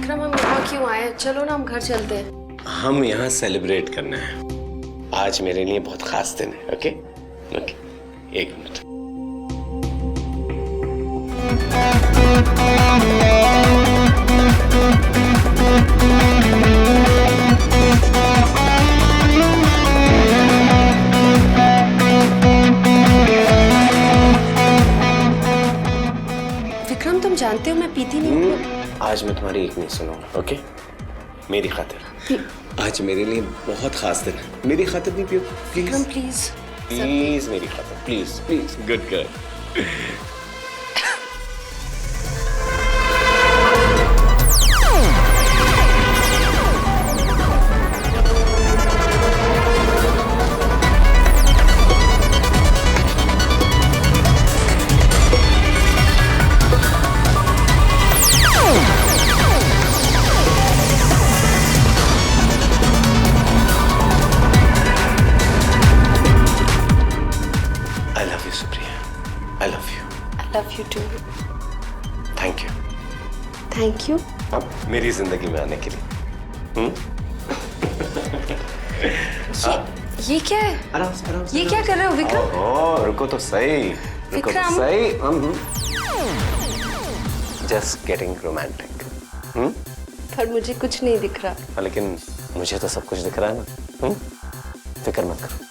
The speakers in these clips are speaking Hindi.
विक्रम हम यहाँ क्यों आए? चलो ना हम घर चलते हैं। हम यहाँ सेलिब्रेट करना है। आज मेरे लिए बहुत खास दिन है। ओके ओके, एक मिनट। विक्रम तुम जानते हो मैं पीती नहीं हूँ। आज मैं तुम्हारी एक नहीं सुनूंगा। ओके, मेरी खातिर। आज मेरे लिए बहुत खास दिन है। मेरी खातिर नहीं पियो विक्रम प्लीज प्लीज प्लीज, मेरी खातिर please please. Good girl. Love you too. Thank you. Thank you. अब मेरी जिंदगी में आने के लिए। ये क्या है? आराम से, आराम से। ये क्या कर रहे हो विक्रम? ओह, रुको तो सही, रुको तो विक्रम। सही। Just getting romantic. पर मुझे कुछ नहीं दिख रहा। लेकिन मुझे तो सब कुछ दिख रहा है ना। फिक्र मत करो।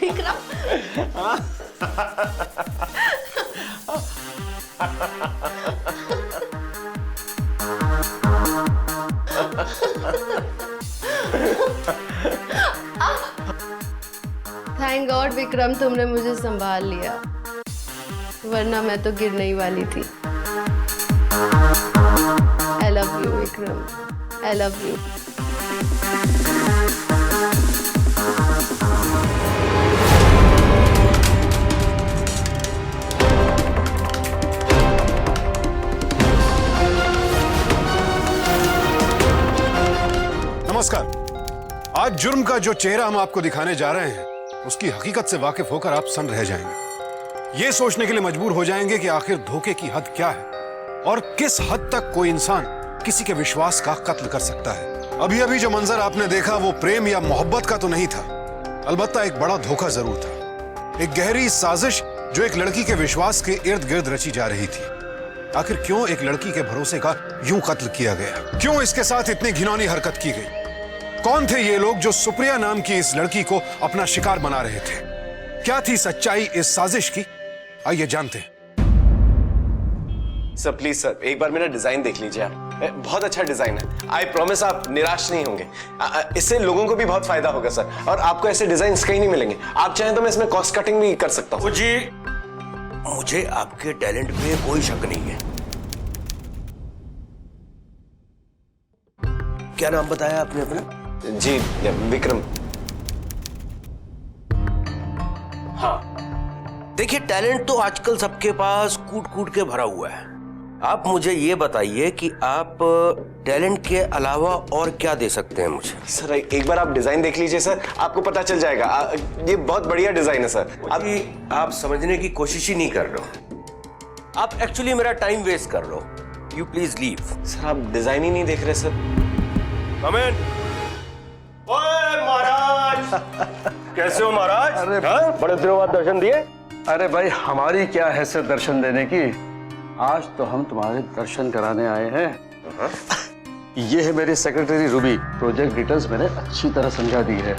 विक्रम थैंक गॉड विक्रम तुमने मुझे संभाल लिया, वरना मैं तो गिरने ही वाली थी। I love you Vikram, I love you. नमस्कार। आज जुर्म का जो चेहरा हम आपको दिखाने जा रहे हैं उसकी हकीकत से वाकिफ होकर आप सन्न रह जाएंगे। ये सोचने के लिए मजबूर हो जाएंगे कि आखिर धोखे की हद क्या है और किस हद तक कोई इंसान किसी के विश्वास का कत्ल कर सकता है। अभी अभी जो मंजर आपने देखा वो प्रेम या मोहब्बत का तो नहीं था, अलबत्ता एक बड़ा धोखा जरूर था। एक गहरी साजिश जो एक लड़की के विश्वास के इर्द गिर्द रची जा रही थी। आखिर क्यों एक लड़की के भरोसे का यूं कत्ल किया गया? क्यों इसके साथ इतनी घिनौनी हरकत की गई? कौन थे ये लोग जो सुप्रिया नाम की इस लड़की को अपना शिकार बना रहे थे? क्या थी सच्चाई इस साजिश की? आइए जानते हैं। सर प्लीज सर, एक बार मेरा डिजाइन देख लीजिए आप। बहुत अच्छा डिजाइन है। आई प्रॉमिस आप निराश नहीं होंगे। इससे लोगों को भी बहुत फायदा होगा सर, और आपको ऐसे डिजाइन कहीं नहीं मिलेंगे। आप चाहें तो मैं इसमें कॉस्ट कटिंग भी कर सकता हूँ। जी, मुझे आपके टैलेंट पे कोई शक नहीं है। क्या नाम बताया आपने अपना? जी विक्रम। हाँ, देखिए टैलेंट तो आजकल सबके पास कूट कूट के भरा हुआ है। आप मुझे ये बताइए कि आप टैलेंट के अलावा और क्या दे सकते हैं मुझे? सर एक बार आप डिजाइन देख लीजिए सर, आपको पता चल जाएगा। ये बहुत बढ़िया डिजाइन है सर। आप समझने की कोशिश ही नहीं कर रहे हो। आप एक्चुअली मेरा टाइम वेस्ट कर रहे हो। You please leave. सर आप डिजाइन ही नहीं देख रहे सर। कम इन। ओए महाराज, कैसे हो महाराज? अरे बड़े दिनों बाद दर्शन दिए। अरे भाई, हमारी क्या हैसियत दर्शन देने की? आज तो हम तुम्हारे दर्शन कराने आए हैं। ये है मेरी सेक्रेटरी रूबी। प्रोजेक्ट डिटेल्स मैंने अच्छी तरह समझा दी है।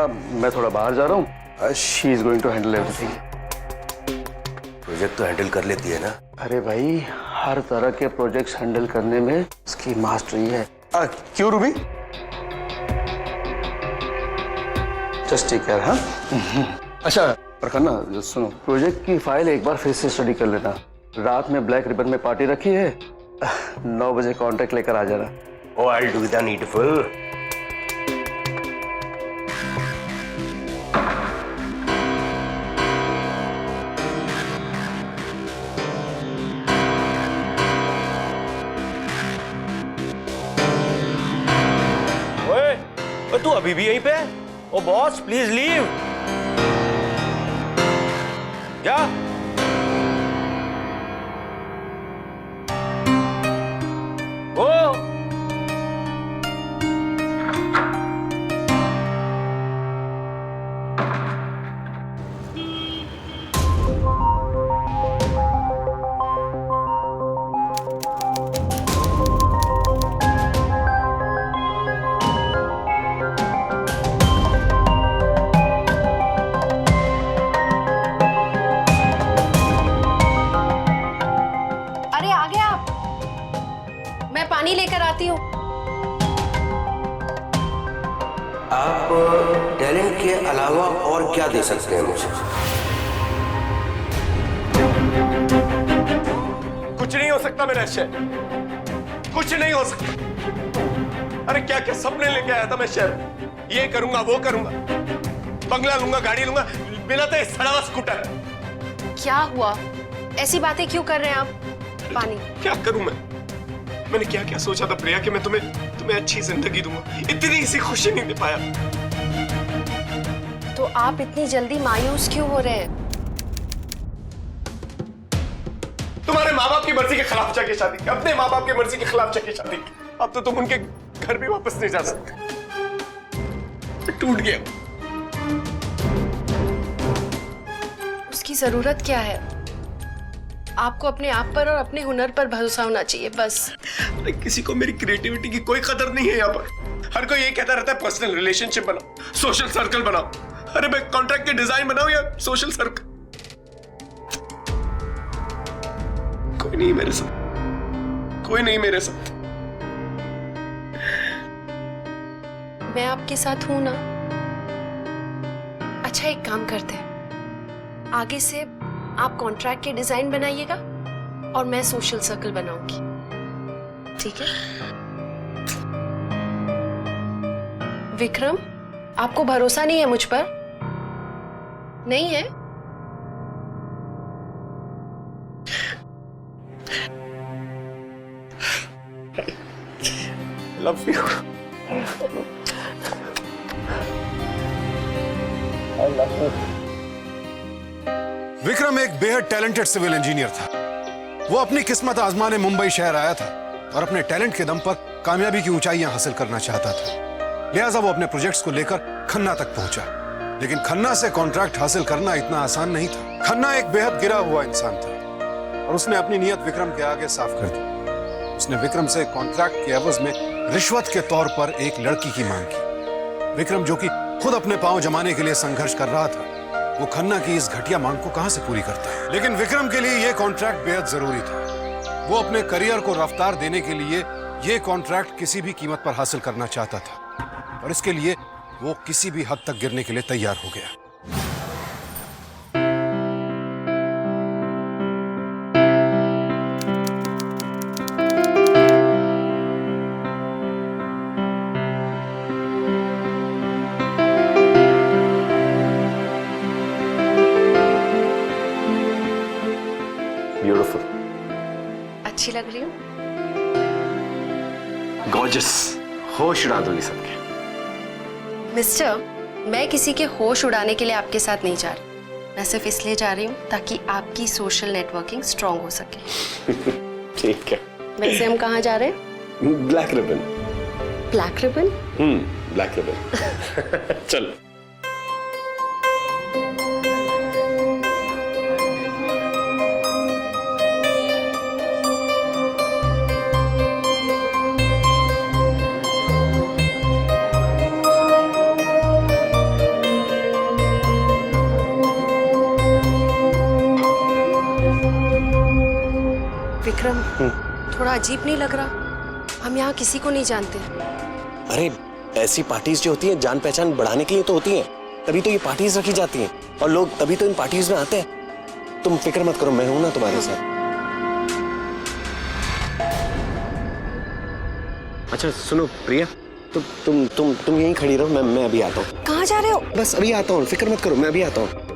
अब मैं थोड़ा बाहर जा रहा हूँ। She is going to handle everything. Project तो हैंडल कर लेती है ना? अरे भाई, हर तरह के प्रोजेक्ट्स हैंडल करने में उसकी मास्टरी है। क्यों रूबी? Just take care. हाँ अच्छा प्रखन्ना, सुनो, प्रोजेक्ट की फाइल एक बार फिर से स्टडी कर लेना। रात में ब्लैक रिबन में पार्टी रखी है, 9 बजे कॉन्ट्रैक्ट लेकर आ जाना। Oh, I'll do the needful. अबे तू अभी भी यहीं पे है? ओ बॉस प्लीज लीव। क्या? ओ अरे आ गए आप, मैं पानी लेकर आती हूँ। आप टैलेंट के अलावा और क्या दे सकते हैं मुझे? कुछ नहीं हो सकता मेरा शहर, कुछ नहीं हो सकता। अरे क्या क्या सपने लेके आया था मैं शहर, ये करूंगा वो करूंगा, बंगला लूंगा गाड़ी लूंगा, मिला तो इस सड़ा हुआ स्कूटर। क्या हुआ, ऐसी बातें क्यों कर रहे हैं आप? पानी। क्या करूं मैंने क्या क्या सोचा था प्रिया कि मैं तुम्हें अच्छी जिंदगी दूंगा, इतनी सी खुशी नहीं दे पाया। तो आप इतनी जल्दी मायूस क्यों हो रहे हैं? तुम्हारे माँ बाप की मर्जी के खिलाफ जाके शादी की, अपने माँ बाप की मर्जी के खिलाफ जाके शादी की। अब तो तुम उनके घर भी वापस नहीं जा सकते। टूट गया। उसकी जरूरत क्या है? आपको अपने आप पर और अपने हुनर पर भरोसा होना चाहिए बस। अरे किसी को मेरी क्रिएटिविटी की कोई कदर नहीं है यहाँ पर। हर कोई ये कहता रहता है पर्सनल रिलेशनशिप बनाओ, सोशल सर्कल बनाओ। अरे मैं कॉन्ट्रैक्ट के डिजाइन बनाऊं या सोशल सर्कल? कोई नहीं मेरे साथ, कोई नहीं मेरे साथ। मैं आपके साथ हूं ना। अच्छा एक काम करते हैं, आगे से आप कॉन्ट्रैक्ट के डिजाइन बनाइएगा और मैं सोशल सर्कल बनाऊंगी, ठीक है? विक्रम, आपको भरोसा नहीं है मुझ पर? नहीं है? Love you. विक्रम एक बेहद टैलेंटेड सिविल इंजीनियर था। वो अपनी किस्मत आजमाने मुंबई शहर आया था और अपने टैलेंट के दम पर कामयाबी की ऊंचाइयां हासिल करना चाहता था। लिहाजा वो अपने प्रोजेक्ट्स को लेकर खन्ना तक पहुंचा। लेकिन खन्ना से कॉन्ट्रैक्ट हासिल करना इतना आसान नहीं था। खन्ना एक बेहद गिरा हुआ इंसान था और उसने अपनी नीयत विक्रम के आगे साफ कर दी। उसने विक्रम से कॉन्ट्रैक्ट के एवज में रिश्वत के तौर पर एक लड़की की मांग की। विक्रम जो कि खुद अपने पांव जमाने के लिए संघर्ष कर रहा था, वो खन्ना की इस घटिया मांग को कहां से पूरी करता है? लेकिन विक्रम के लिए यह कॉन्ट्रैक्ट बेहद जरूरी था। वो अपने करियर को रफ्तार देने के लिए यह कॉन्ट्रैक्ट किसी भी कीमत पर हासिल करना चाहता था और इसके लिए वो किसी भी हद तक गिरने के लिए तैयार हो गया। ब्यूटीफुल, अच्छी लग रही हूँ? गॉर्जियस, होश उड़ा दोगी सबके। मिस्टर, मैं किसी के होश उड़ाने के लिए आपके साथ नहीं जा रही। मैं सिर्फ इसलिए जा रही हूँ ताकि आपकी सोशल नेटवर्किंग स्ट्रांग हो सके। ठीक है। वैसे हम कहाँ जा रहे हैं? Black ribbon. Black ribbon? Black ribbon. चलो। विक्रम, थोड़ा अजीब नहीं लग रहा? हम यहाँ किसी को नहीं जानते। अरे ऐसी पार्टीज जो होती हैं जान पहचान बढ़ाने के लिए तो होती हैं, तभी तो ये पार्टीज रखी जाती हैं और लोग तभी तो इन पार्टीज में आते हैं। तुम फिक्र मत करो, मैं हूं ना तुम्हारे साथ। अच्छा सुनो प्रिया, तुम यहीं खड़ी रहो, मैं अभी आता हूँ। कहाँ जा रहे हो? बस अभी आता हूँ, फिक्र मत करो, मैं अभी आता हूँ।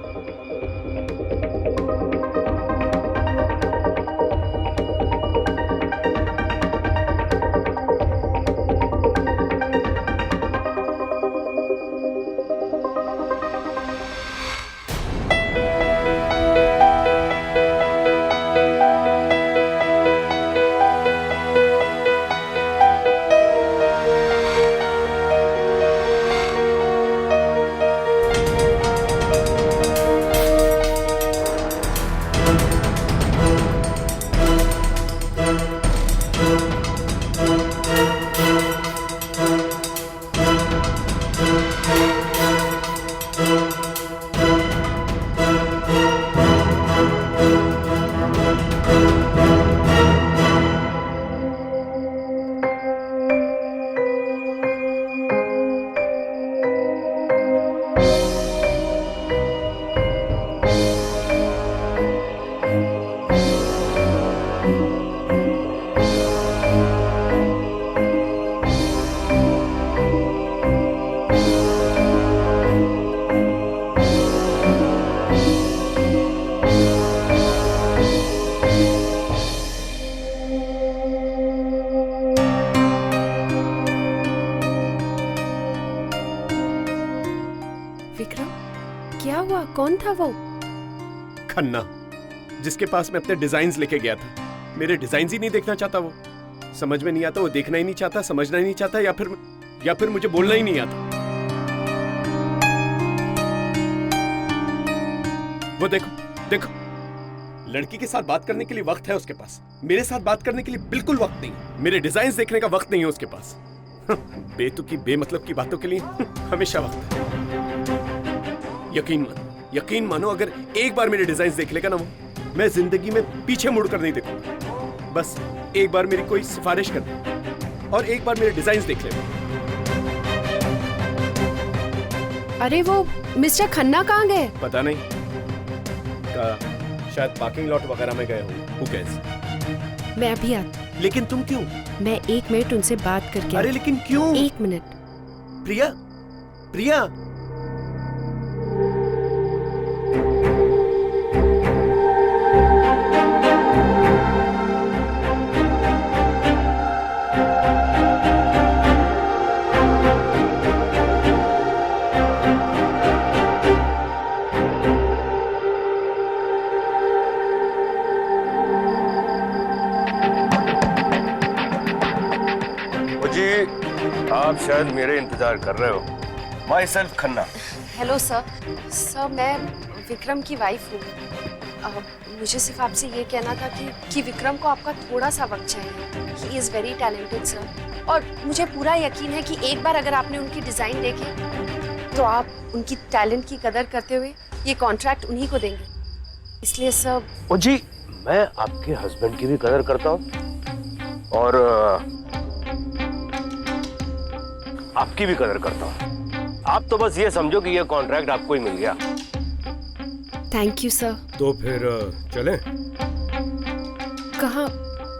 कौन था वो? खन्ना, जिसके पास मैं अपने डिजाइन्स लेके गया था। मेरे डिजाइन्स ही नहीं देखना चाहता वो। समझ में नहीं आता, वो देखना ही नहीं चाहता, समझना ही नहीं चाहता, या फिर मुझे बोलना ही नहीं आता। वो देखो देखो, लड़की के साथ बात करने के लिए वक्त है उसके पास, मेरे साथ बात करने के लिए बिल्कुल वक्त नहीं है। मेरे डिजाइन्स देखने का वक्त नहीं है उसके पास। बेतुकी बेमतलब की बातों के लिए हमेशा वक्त है। यकीन मानो अगर एक बार मेरे डिजाइन्स देख लेगा ना वो, मैं जिंदगी में पीछे मुड़कर नहीं देखूंगा। बस एक बार मेरी कोई सिफारिश कर दे और एक बार मेरे डिजाइन्स देख ले। अरे वो मिस्टर खन्ना कहाँ गए? पता नहीं, शायद पार्किंग लॉट वगैरह में गए हो। Who cares? मैं अभी आती। लेकिन तुम क्यों? मैं 1 मिनट उनसे बात करके। अरे लेकिन क्यों? 1 मिनट। प्रिया, प्रिया। जी, आप शायद मेरे इंतजार कर रहे हो। My self Khanna. Hello sir, मैं विक्रम की वाइफ हूँ। मुझे सिर्फ आपसे ये कहना था कि विक्रम को आपका थोड़ा सा वक्त चाहिए। He is very talented sir, और मुझे पूरा यकीन है कि एक बार अगर आपने उनकी डिज़ाइन देखे तो आप उनकी टैलेंट की कदर करते हुए ये कॉन्ट्रैक्ट उन्हीं को देंगे। इसलिए सर। ओ जी, मैं आपके हस्बैंड की भी कदर करता हूँ और आपकी भी कदर करता हूँ। आप तो बस ये समझो कि ये कॉन्ट्रैक्ट आपको ही मिल गया। Thank you sir. तो फिर चलें?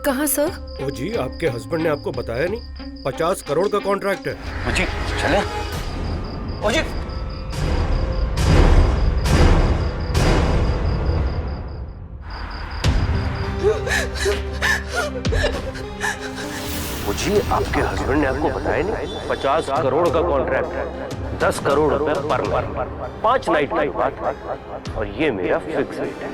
कहाँ सर? ओ जी, आपके हस्बैंड ने आपको बताया नहीं? 50 करोड़ का कॉन्ट्रैक्ट है। ओ जी, चलें? ओ जी, मुझे आपके हस्बैंड ने आपको बताया नहीं? 50 करोड़ का कॉन्ट्रैक्ट है, 10 करोड़ रुपए पर मंथ, 5 नाइट की बात है, और ये मेरा फिक्स रेट है।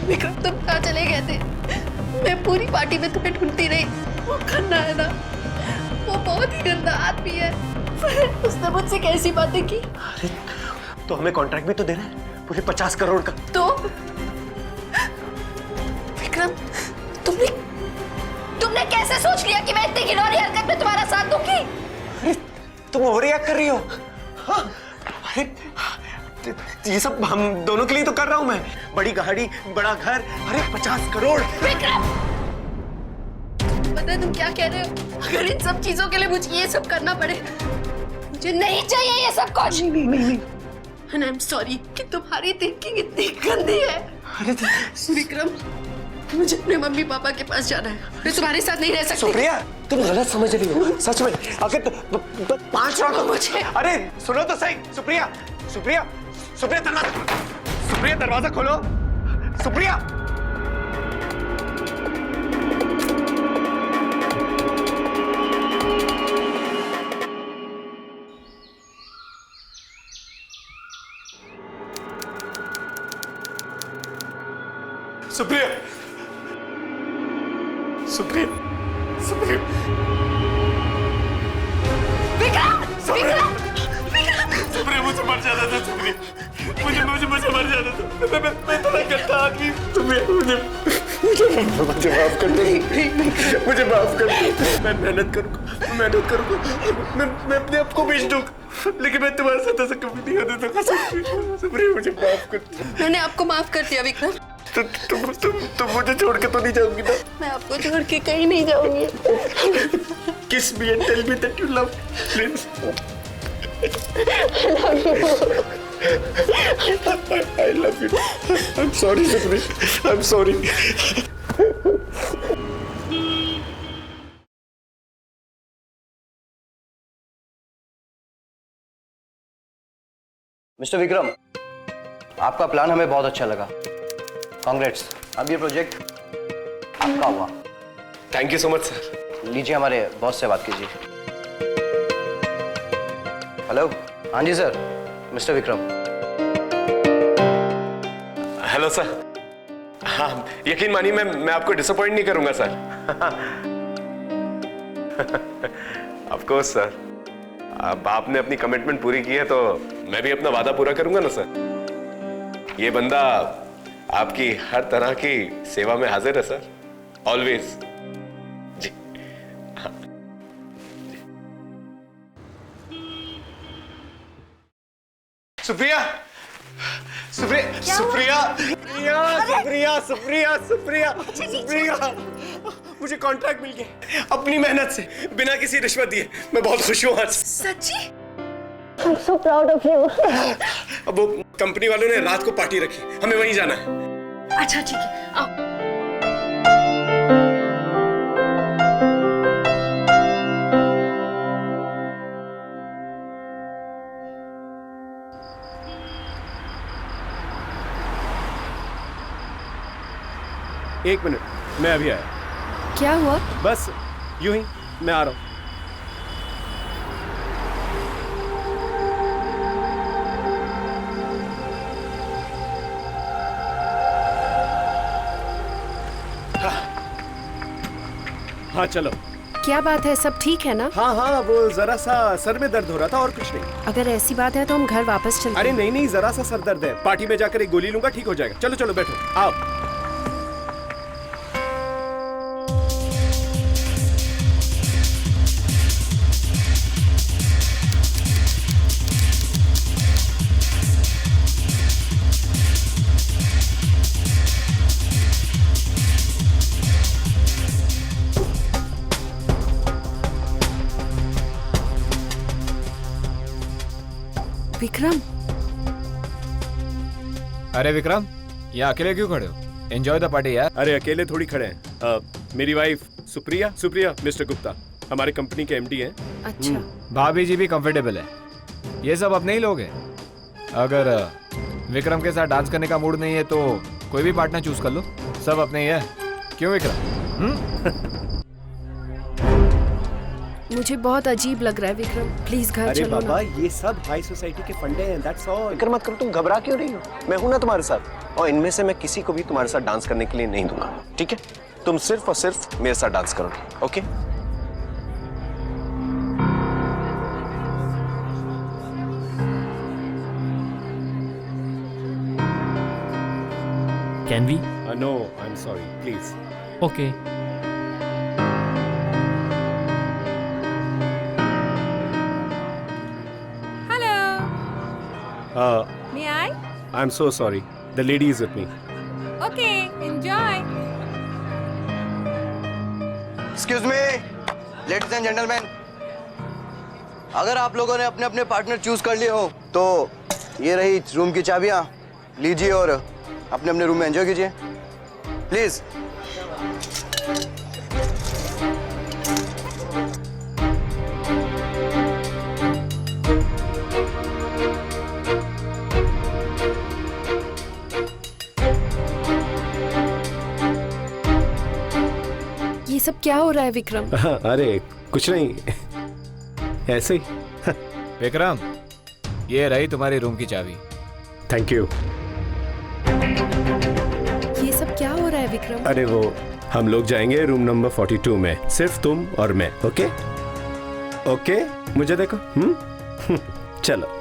विक्रम, तुम कहाँ चले गए थे? मैं पूरी पार्टी में तुम्हें ढूंढती रही। वो खन्ना है ना, वो बहुत ही गंदा आदमी है। उसने मुझसे कैसी बातें की। अरे तो हमें कॉन्ट्रैक्ट भी तो देना है, पूरे 50 करोड़ का। तो विक्रम, तुमने कैसे सोच लिया कि मैं इतनी घिनौनी हरकत में तुम्हारा साथ दूंगी? अरे तुम ओवर रिएक्ट कर रही हो। हाँ, अरे ये सब हम दोनों के लिए तो कर रहा हूं मैं। बड़ी गाड़ी, बड़ा घर, अरे 50 करोड़। विक्रम, पता है तुम क्या कह रहे हो? अगर इन सब चीजों के लिए मुझे ये सब करना पड़े, मुझे नहीं चाहिए ये सब कुछ। नहीं। And I'm sorry कि तुम्हारी थिंकिंग इतनी गंदी है। अरे विक्रम, मुझे अपने मम्मी पापा के पास जाना है। मैं तुम्हारे साथ नहीं रह सकती। सुप्रिया, तुम गलत समझ रही हो। सच में अगर 5 करोड़ मुझे। अरे सुनो तो सही। सुप्रिया, दरवाजा खोलो। सुप्रिया, सुप्रिया, सुप्रिया, मुझे मर जाना था। सुप्रिया, मुझे मर जाना था। मैं इतना गंदा आदमी। सुप्रिया, मुझे माफ कर दो। मुझे माफ कर दो। मैं मेहनत करूंगा। मैं अपने आप को बेच दूंगा, लेकिन मैं तुम्हारे साथ ऐसा कभी नहीं होने दूंगा। सुप्रिया, मुझे माफ कर दो। मैंने आपको माफ कर दिया विक्रम। तुम मुझे छोड़ के तो नहीं जाओगी ना? मैं आपको छोड़ के कहीं नहीं जाऊंगी। Kiss me and tell me that you love me, please. I love you. I'm sorry, Supriya. I'm sorry. Mister Vikram, आपका प्लान हमें बहुत अच्छा लगा। कांग्रेट्स। अब ये प्रोजेक्ट आपका हुआ। Thank you so much sir. लीजिए हमारे बॉस से बात कीजिए। हेलो, हाँ जी sir, mister Vikram. Hello sir. हाँ, यकीन मानिए मैं आपको डिसअपॉइंट नहीं करूंगा सर। ऑफ कोर्स सर, अब आपने अपनी कमिटमेंट पूरी की है तो मैं भी अपना वादा पूरा करूंगा ना सर। ये बंदा आपकी हर तरह की सेवा में हाजिर है सर, ऑलवेज। जी हाँ। सुप्रिया, सुप्रिया, सुप्रिया, सुप्रिया, सुप्रिया, सुप्रिया, सुप्रिया, मुझे कॉन्ट्रैक्ट मिल गया अपनी मेहनत से, बिना किसी रिश्वत दिए। मैं बहुत खुश हूँ आज। सच्ची? I'm so proud of you. अब वो कंपनी वालों ने रात को पार्टी रखी, हमें वहीं जाना है। अच्छा ठीक है, आओ। एक मिनट, मैं अभी आया। क्या हुआ? बस यूं ही, मैं आ रहा हूं। हाँ चलो। क्या बात है, सब ठीक है ना? हाँ हाँ, वो जरा सा सर में दर्द हो रहा था और कुछ नहीं। अगर ऐसी बात है तो हम घर वापस चलते हैं। अरे नहीं नहीं, जरा सा सर दर्द है, पार्टी में जाकर एक गोली लूंगा, ठीक हो जाएगा। चलो चलो बैठो, आओ। विक्रम, अरे विक्रम, यहाँ अकेले क्यों खड़े हो? एंजॉय द पार्टी यार। अरे अकेले थोड़ी खड़े हैं। मेरी वाइफ सुप्रिया, सुप्रिया मिस्टर गुप्ता हमारे कंपनी के एमडी हैं। अच्छा। भाभी जी भी कंफर्टेबल है। ये सब अपने ही लोग हैं। अगर विक्रम के साथ डांस करने का मूड नहीं है तो कोई भी पार्टनर चूज कर लो, सब अपने ही है। क्यों विक्रम? मुझे बहुत अजीब लग रहा है विक्रम, प्लीज घर अरे चलो बाबा, ना। ये सब हाई सोसाइटी के फंडे हैं, दैट्स ऑल। फिक्र मत करो, तुम घबरा क्यों रही हो? मैं हूं ना तुम्हारे साथ, और इनमें से मैं किसी को भी तुम्हारे साथ डांस करने के लिए नहीं दूंगा, ठीक है? तुम सिर्फ और सिर्फ मेरे साथ डांस करोगे, okay? Can we? No, I am sorry, please. Okay. May I? I am so sorry, the lady is with me. Okay, enjoy. Excuse me, ladies and gentleman, अगर आप लोगों ने अपने अपने पार्टनर चूज कर लिए हो तो ये रही रूम की चाबियां, लीजिए और अपने अपने रूम में एंजॉय कीजिए, प्लीज। ये सब क्या हो रहा है विक्रम? अरे कुछ नहीं, ऐसे ही। विक्रम, ये रही तुम्हारी रूम की चाबी। Thank you. ये सब क्या हो रहा है विक्रम? अरे वो हम लोग जाएंगे रूम नंबर 42 में, सिर्फ तुम और मैं, ओके? ओके, मुझे देखो। चलो।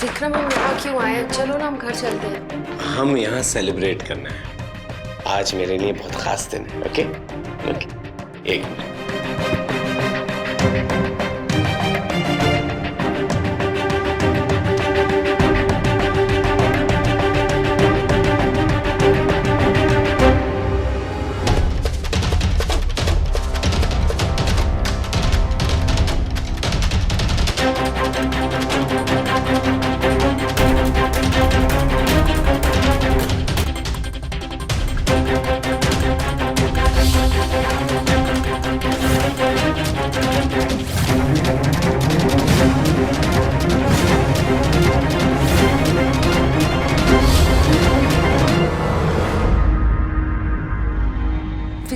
विक्रम, हम यहाँ क्यों आए? चलो ना, हम घर चलते हैं। हम यहाँ सेलिब्रेट करना है, आज मेरे लिए बहुत खास दिन है, ओके? ओके, एक मिनट।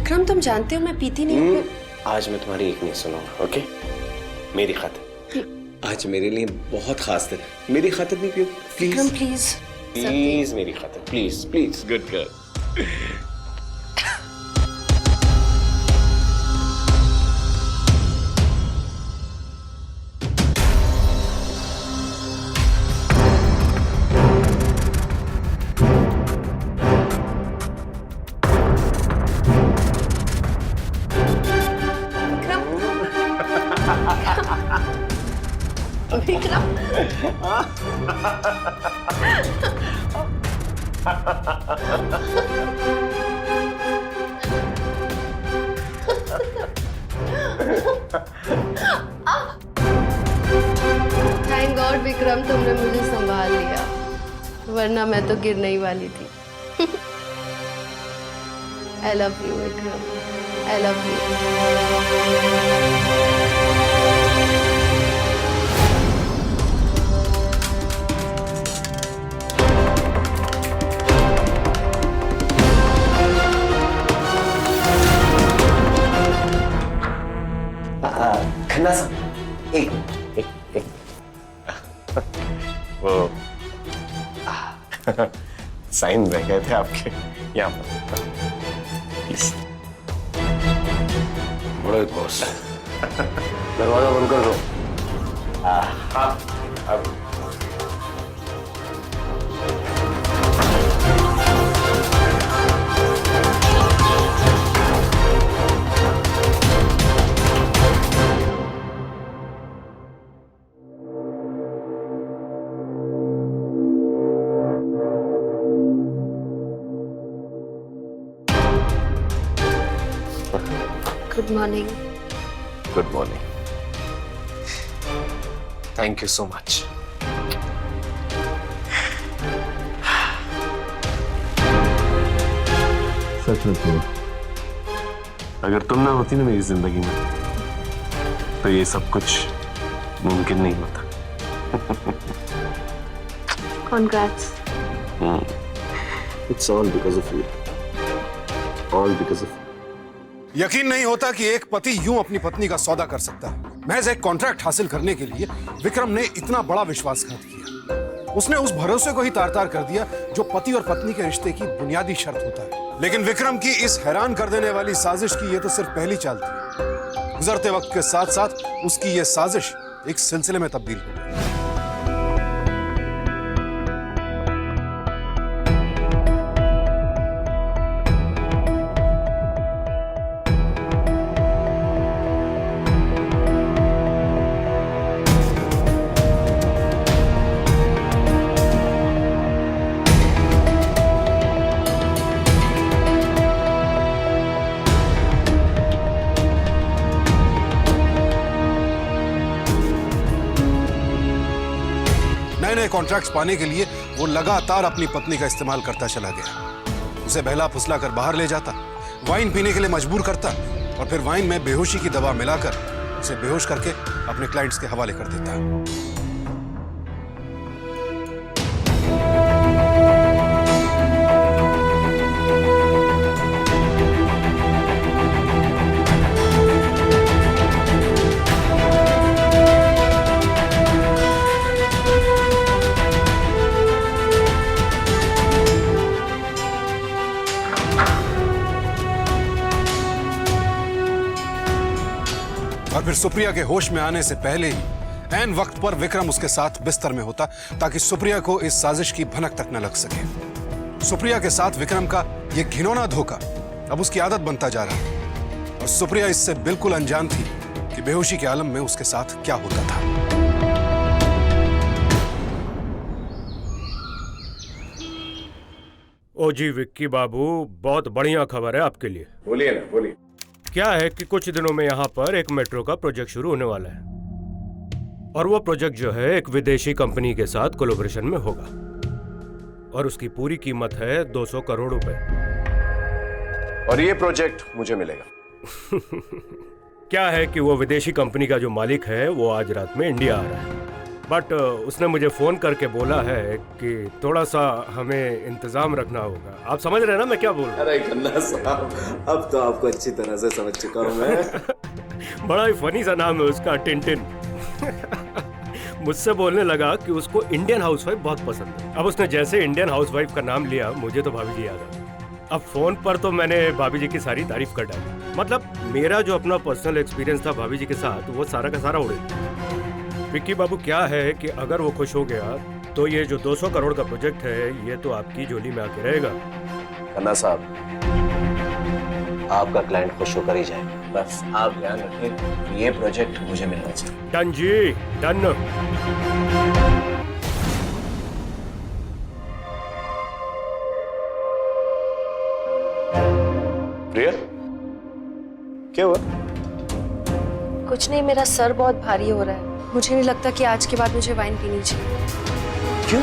विक्रम तुम जानते हो मैं पीती नहीं हूँ। आज मैं तुम्हारी एक नहीं सुनूंगा, ओके? मेरी खातिर। आज मेरे लिए बहुत खास दिन है। मेरी खातिर नहीं पियो विक्रम प्लीज। प्लीज। प्लीज मेरी खातिर, please please. Good girl. Thank God Vikram तुमने मुझे संभाल लिया, वरना मैं तो गिरने ही वाली थी। I love you Vikram, I love you. Khanna साहब, एक वो साइन रह गए थे आपके यहाँ पर, प्लीज। बड़े बॉस, दरवाजा बंद कर दो। हाँ अब good morning. Good morning. Thank you so much. सच में अगर तुम ना होती ना मेरी जिंदगी में तो ये सब कुछ मुमकिन नहीं होता। Congrats. It's all because of you. All because of you. यकीन नहीं होता कि एक पति यूं अपनी पत्नी का सौदा कर सकता है। महज एक कॉन्ट्रैक्ट हासिल करने के लिए विक्रम ने इतना बड़ा विश्वासघात किया। उसने उस भरोसे को ही तार-तार कर दिया जो पति और पत्नी के रिश्ते की बुनियादी शर्त होता है। लेकिन विक्रम की इस हैरान कर देने वाली साजिश की ये तो सिर्फ पहली चाल थी। गुजरते वक्त के साथ साथ उसकी ये साजिश एक सिलसिले में तब्दील हो गई। नए कॉन्ट्रैक्ट्स पाने के लिए वो लगातार अपनी पत्नी का इस्तेमाल करता चला गया। उसे बहला फुसला कर बाहर ले जाता, वाइन पीने के लिए मजबूर करता और फिर वाइन में बेहोशी की दवा मिलाकर उसे बेहोश करके अपने क्लाइंट्स के हवाले कर देता। और फिर सुप्रिया के होश में आने से पहले ही ऐन वक्त पर विक्रम उसके साथ बिस्तर में होता ताकि सुप्रिया को इस साजिश की भनक तक न लग सके। सुप्रिया के साथ विक्रम का यह घिनौना धोखा अब उसकी आदत बनता जा रहा और सुप्रिया इससे बिल्कुल अनजान थी कि बेहोशी के आलम में उसके साथ क्या होता था। ओ जी विक्की बाबू, बहुत बढ़िया खबर है आपके लिए। बोलिए ना, बोलिए। क्या है कि कुछ दिनों में यहाँ पर एक मेट्रो का प्रोजेक्ट शुरू होने वाला है और वो प्रोजेक्ट जो है एक विदेशी कंपनी के साथ कोलैबोरेशन में होगा और उसकी पूरी कीमत है 200 करोड़ रुपए। और ये प्रोजेक्ट मुझे मिलेगा। क्या है कि वो विदेशी कंपनी का जो मालिक है वो आज रात में इंडिया आ रहा है बट उसने मुझे फोन करके बोला है कि थोड़ा सा हमें इंतजाम रखना होगा। आप समझ रहे हैं ना मैं क्या बोल रहा हूँ? अरे खन्ना साहब, अब तो आपको अच्छी तरह से समझ चुका हूँ मैं। बड़ा ही फनी सा नाम है उसका, टिंटिन। मुझसे बोलने लगा कि उसको इंडियन हाउसवाइफ बहुत पसंद है। अब उसने जैसे इंडियन हाउसवाइफ का नाम लिया, मुझे तो भाभी जी याद आ गई। अब फोन पर तो मैंने भाभी जी की सारी तारीफ कर डाली। मतलब मेरा जो अपना पर्सनल एक्सपीरियंस था भाभी जी के साथ, वो सारा का सारा उड़े। विक्की बाबू क्या है कि अगर वो खुश हो गया तो ये जो 200 करोड़ का प्रोजेक्ट है ये तो आपकी झोली में आके रहेगा। खन्ना साहब, आपका क्लाइंट खुश होकर ही जाए, बस आप ध्यान रखें ये प्रोजेक्ट मुझे मिलना चाहिए। डन जी, डन। प्रिया, क्या हुआ? कुछ नहीं, मेरा सर बहुत भारी हो रहा है। मुझे नहीं लगता कि आज के बाद मुझे वाइन पीनी चाहिए। क्यों?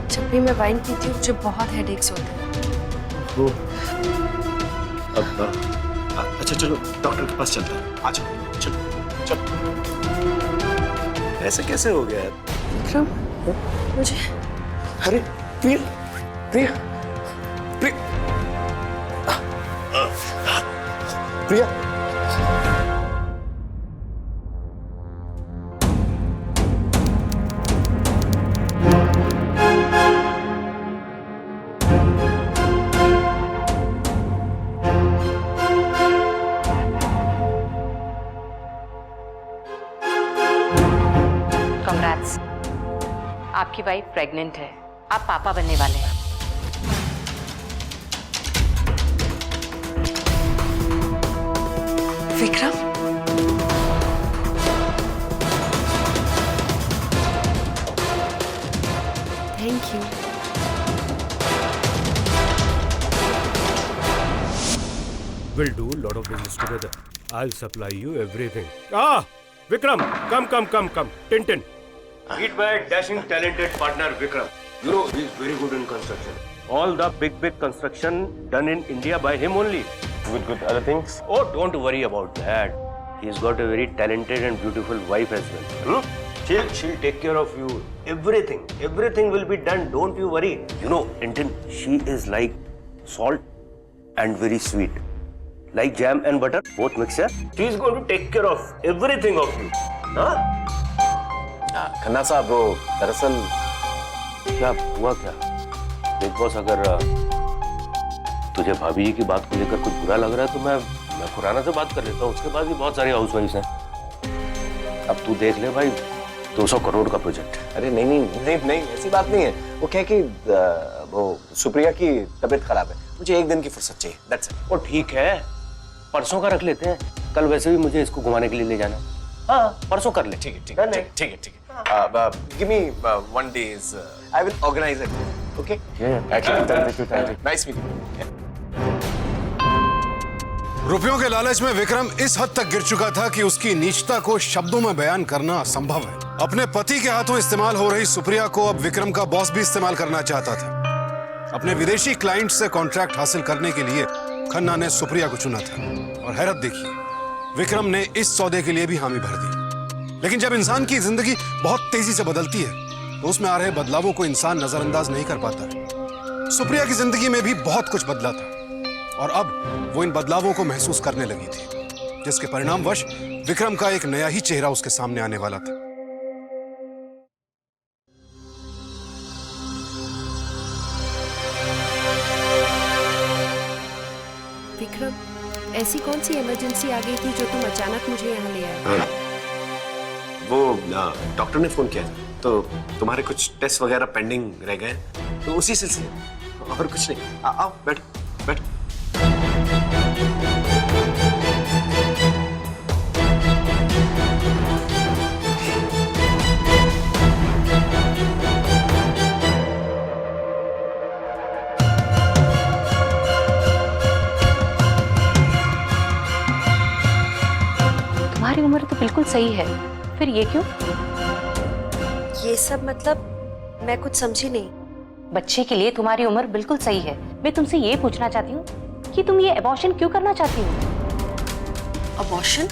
जब भी मैं वाइन पीती हूँ मुझे बहुत हेडेक्स होते हैं। अच्छा चलो डॉक्टर के पास चलते हैं। आ जाओ, चलो चलो। ऐसे कैसे हो गया? विक्रम, मुझे अरे प्रिया, प्रिया, प्रिया, प्रिया। Congrats, आपकी वाइफ प्रेग्नेंट है। आप पापा बनने वाले हैं। Vikram, thank you. We'll do a lot of business together. I'll supply you everything. Ah, Vikram, come. Tintin. Meet my dashing, talented partner Vikram. You know he's very good in construction. All the big construction done in India by him only. With other things? Oh, don't worry about that. He's got a very talented and beautiful wife as well. She'll take care of you. Everything will be done. Don't you worry. You know, Tintin, she is like salt and very sweet. Like jam and butter, both mixture. She is going to take care of everything of you. हाँ? खन्ना साहब, वो दरअसल क्या हुआ क्या? बिग बॉस, अगर तुझे भाभी जी की बात को लेकर कुछ बुरा लग रहा है तो मैं खुराना से बात कर लेता हूँ। उसके बाद भी बहुत सारी हाउसवाइफ्स हैं। अब तू देख ले भाई, 200 करोड़ का प्रोजेक्ट। अरे नहीं, ऐसी बात नहीं है। वो क्या कि वो सुप्रिया की तबीयत खराब है, मुझे एक दिन की फुर्सत चाहिए। That's it. वो ठीक है, परसों का रख लेते हैं। कल वैसे भी मुझे इसको घुमाने के लिए ले जाना। हाँ, परसों कर ले। ठीक है। Give me 1 day. I will organize it. Okay? Yeah. Nice meeting you. रुपयों के लालच में विक्रम इस हद तक गिर चुका था कि उसकी नीचता को शब्दों में बयान करना असंभव है। अपने पति के हाथों इस्तेमाल हो रही सुप्रिया को अब विक्रम का बॉस भी इस्तेमाल करना चाहता था। अपने विदेशी क्लाइंट से कॉन्ट्रैक्ट हासिल करने के लिए खन्ना ने सुप्रिया को चुना था। और हैरत देखिए, विक्रम ने इस सौदे के लिए भी हामी भर दी। लेकिन जब इंसान की जिंदगी बहुत तेजी से बदलती है तो उसमें आ रहे बदलावों को इंसान नजरअंदाज नहीं कर पाता। सुप्रिया की जिंदगी में भी बहुत कुछ बदला था और अब वो इन बदलावों को महसूस करने लगी थी, जिसके परिणामवश विक्रम का एक नया ही चेहरा उसके सामने आने वाला था। विक्रम, ऐसी कौन सी इमरजेंसी आ गई थी जो तुम अचानक मुझे यहाँ ले आए? वो डॉक्टर ने फोन किया तो तुम्हारे कुछ टेस्ट वगैरह पेंडिंग रह गए, तो उसी सिलसिले, और कुछ नहीं। आओ बैठो। तुम्हारी उम्र तो बिल्कुल सही है, फिर ये क्यों? ये सब मतलब मैं कुछ समझी नहीं। बच्चे के लिए तुम्हारी उम्र बिल्कुल सही है। मैं तुमसे ये पूछना चाहती हूँ कि तुम ये अबॉर्शन क्यों करना चाहती हो? अबॉर्शन?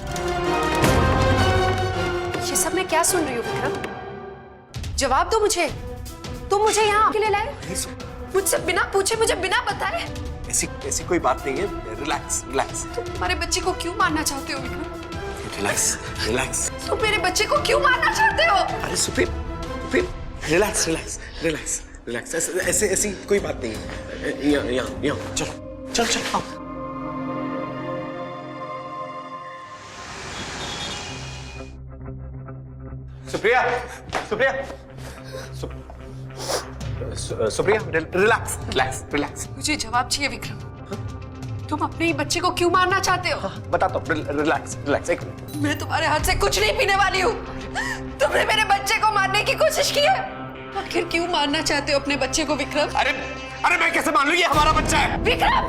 ये सब मैं क्या सुन रही हूँ विक्रम? जवाब दो मुझे, तुम मुझे यहाँ अकेले लाए? मुझसे बिना पूछे, मुझे बिना बताए? ऐसी ऐसी कोई बात नहीं है, रिलैक्स रिलैक्स। तुम हमारे बच्चे को क्यों मारना चाहते हो विक्रम? Relax relax. तुम मेरे बच्चे को क्यों मारना चाहते हो? अरे supreme, supreme, relax relax relax relax. ऐसे ऐसी कोई बात नहीं है। यहाँ यहाँ यहाँ चलो चल चल आओ। Supriya, Supriya, Supriya, relax relax relax. मुझे जवाब चाहिए विक्रम, तुम अपने ही बच्चे को क्यों मारना चाहते हो? बता दो, रिलैक्स रिलैक्स, एक मिनट। मैं तुम्हारे हाथ से कुछ नहीं पीने वाली हूँ। तुमने मेरे बच्चे को मारने की कोशिश की है। आखिर क्यों मारना चाहते हो अपने बच्चे को विक्रम? अरे अरे मैं कैसे मान लूं, ये हमारा बच्चा है। विक्रम,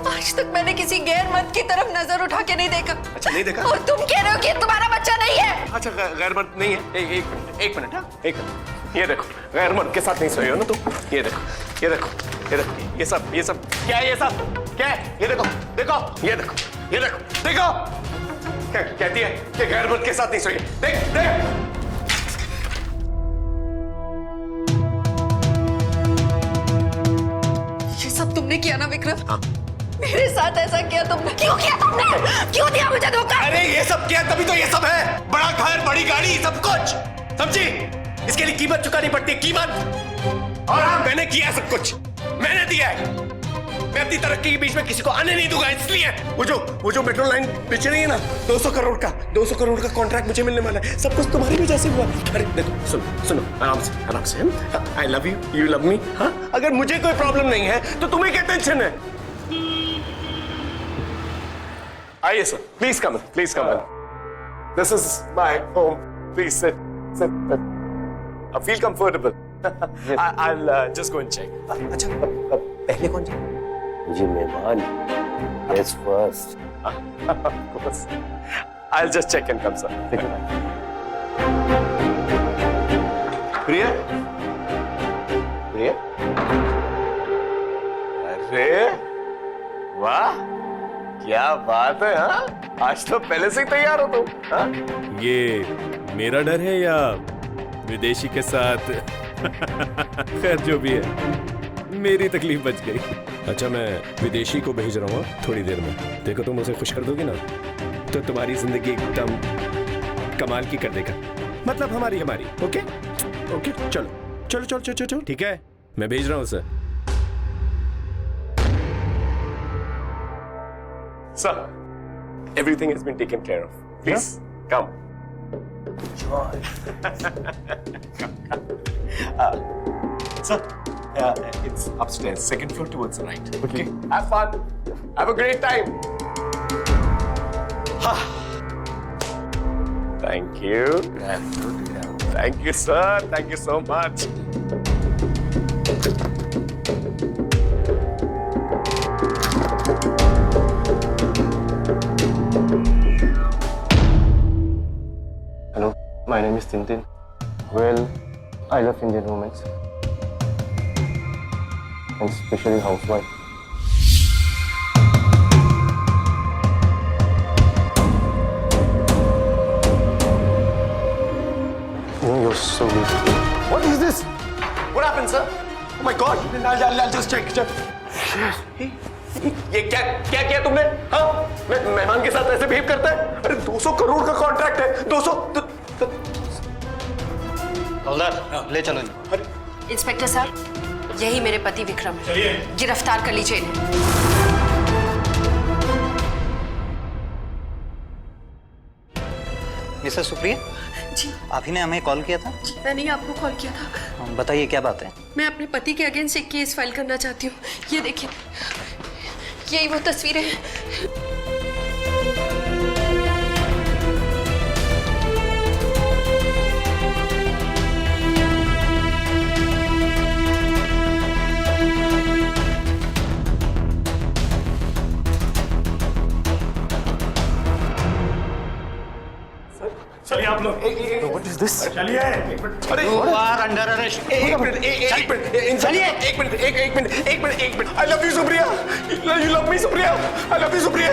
आज तक मैंने किसी गैर मर्द की तरफ नजर उठा के नहीं देखा। अच्छा नहीं देखा? और तुम कह रहे हो कि तुम्हारा बच्चा नहीं है? अच्छा गैर मर्द नहीं है। एक मिनट हाँ, एक मिनट। ये देखो, गैर मर्द के साथ नहीं सोए हो ना तुम। ये देखो, ये देखो, ये देखो, ये सब क्या है? ये सब क्या है? ये देखो, देखो, ये देखो, ये देखो, देखो। क्या कहती है कि गैर मर्द के साथ नहीं सोई? देख देख। ये सब तुमने किया ना विक्रम? हाँ। मेरे साथ ऐसा किया तुमने? क्यों किया तुमने? क्यों दिया मुझे धोखा? अरे ये सब किया तभी तो ये सब है। बड़ा घर, बड़ी गाड़ी, सब कुछ, समझी? इसके लिए कीमत चुकानी पड़ती है, कीमत। और हाँ, मैंने किया सब कुछ, मैंने दिया है। मैं अपनी तरक्की के बीच में किसी को आने नहीं दूंगा, इसलिए वो जो मेट्रो लाइन बेच रही है ना, 200 करोड़ का कॉन्ट्रैक्ट मुझे मिलने वाला है। सब कुछ तुम्हारी वजह से हुआ। अरे देखो, सुनो आराम से I love you, you love me. हाँ, अगर मुझे कोई प्रॉब्लम नहीं है तो तुम्हें क्या टेंशन है? आइए sir, please come in. This is my home, please sit. I feel comfortable. I'll just go and check. अच्छा, पहले कौन जाए? ये मेहमान is first. Of course. I'll just check and come, sir. प्रिया? प्रिया? अरे वाह, क्या बात है। हाँ, आज तो पहले से ही तैयार हो तुम। हाँ? ये मेरा डर है या विदेशी के साथ? खैर जो भी है, मेरी तकलीफ बच गई। अच्छा, मैं विदेशी को भेज रहा हूँ थोड़ी देर में। देखो तुम उसे खुश कर दोगी ना तो तुम्हारी जिंदगी एकदम कमाल की कर देगा। मतलब हमारी। ओके चलो ठीक है, मैं भेज रहा हूँ उसे। Sir, everything has been taken care of. Please, come. Sir, it's upstairs, second floor towards the right. Okay. Have fun. Have a great time. Thank you. Thank you, sir. Thank you so much. Hello, my name is Tintin. Well, I love Indian women, and especially housewife. Oh, you're so beautiful. What is this? What happened, sir? Oh my God! I'll just check. ये क्या किया तुमने? हाँ? मेहमान के साथ ऐसे बिहेव करता है? अरे 200 करोड़ का कॉन्ट्रैक्ट है। 200 हवलदार, ले चलो। इंस्पेक्टर साहब, यही मेरे पति विक्रम है। गिरफ्तार कर लीजिए इन्हें। मिसेस सुप्रिया जी, आप ही ने हमें कॉल किया था? मैंने ही आपको कॉल किया था। बताइए क्या बात है? मैं अपने पति के अगेंस्ट एक केस फाइल करना चाहती हूँ। ये देखिए, यही वो तस्वीरें हैं। चलिए आप लोग। What is this? चलिए। अरे You are under arrest. एक minute. I love you, Supriya. You love me, Supriya. I love you, Supriya.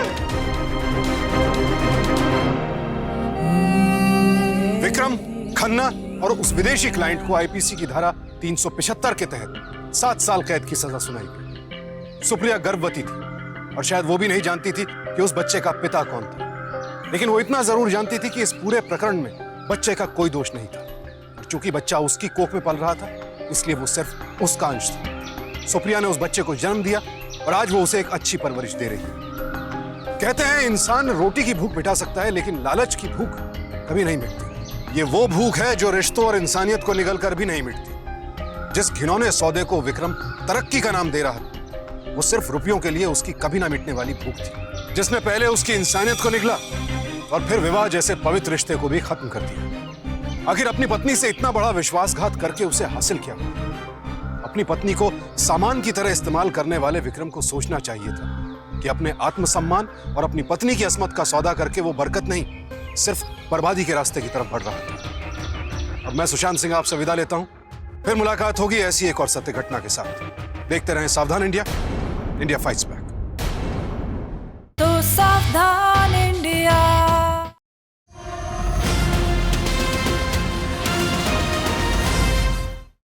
Vikram Khanna और उस विदेशी क्लाइंट को आईपीसी की धारा 375 के तहत 7 साल कैद की सजा सुनाई गई। सुप्रिया गर्भवती थी और शायद वो भी नहीं जानती थी कि उस बच्चे का पिता कौन था, लेकिन वो इतना जरूर जानती थी कि इस पूरे प्रकरण में बच्चे का कोई दोष नहीं था। और चूंकि बच्चा उसकी कोख में पल रहा था, इसलिए वो सिर्फ उसका अंश था। सुप्रिया ने उस बच्चे को जन्म दिया और आज वो उसे एक अच्छी परवरिश दे रही है। कहते हैं इंसान रोटी की भूख मिटा सकता है, लेकिन लालच की भूख कभी नहीं मिटती। ये वो भूख है जो रिश्तों और इंसानियत को निगल कर भी नहीं मिटती। जिस घिनौने सौदे को विक्रम तरक्की का नाम दे रहा था, वो सिर्फ रुपयों के लिए उसकी कभी ना मिटने वाली भूख थी, जिसने पहले उसकी इंसानियत को निगला और फिर विवाह जैसे पवित्र रिश्ते को भी खत्म कर दिया। आखिर अपनी पत्नी से इतना बड़ा विश्वासघात करके उसे हासिल क्या? अपनी पत्नी को सामान की तरह इस्तेमाल करने वाले विक्रम को सोचना चाहिए था कि अपने आत्मसम्मान और अपनी पत्नी की असमत का सौदा करके वो बरकत नहीं, सिर्फ बर्बादी के रास्ते की तरफ बढ़ रहा था। अब मैं सुशांत सिंह आपसे विदा लेता हूं, फिर मुलाकात होगी ऐसी एक और सत्य घटना के साथ। देखते रहें सावधान इंडिया, इंडिया फाइट्स।